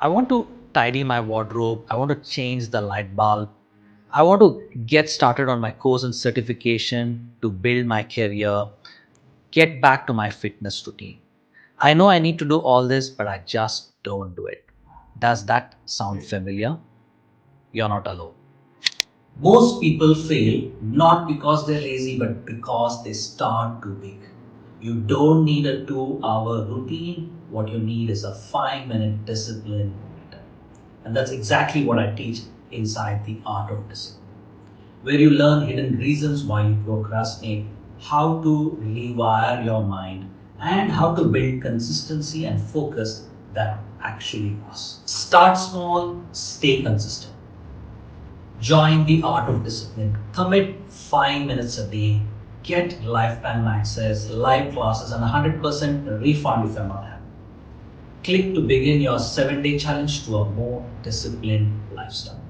I want to tidy my wardrobe. I want to change the light bulb. I want to get started on my course and certification to build my career, get back to my fitness routine. I know I need to do all this, but I just don't do it. Does that sound familiar? You're not alone. Most people fail not because they're lazy, but because they start too big. You don't need a 2 hour routine. What you need is a 5 minute discipline. And that's exactly what I teach inside the art of discipline, where you learn hidden reasons why you procrastinate, how to rewire your mind, and how to build consistency and focus that actually lasts. Start small, stay consistent. Join the art of discipline. Commit 5 minutes a day. Get lifetime access, live classes, and 100% refund if you're not happy. Click to begin your 7-day challenge to a more disciplined lifestyle.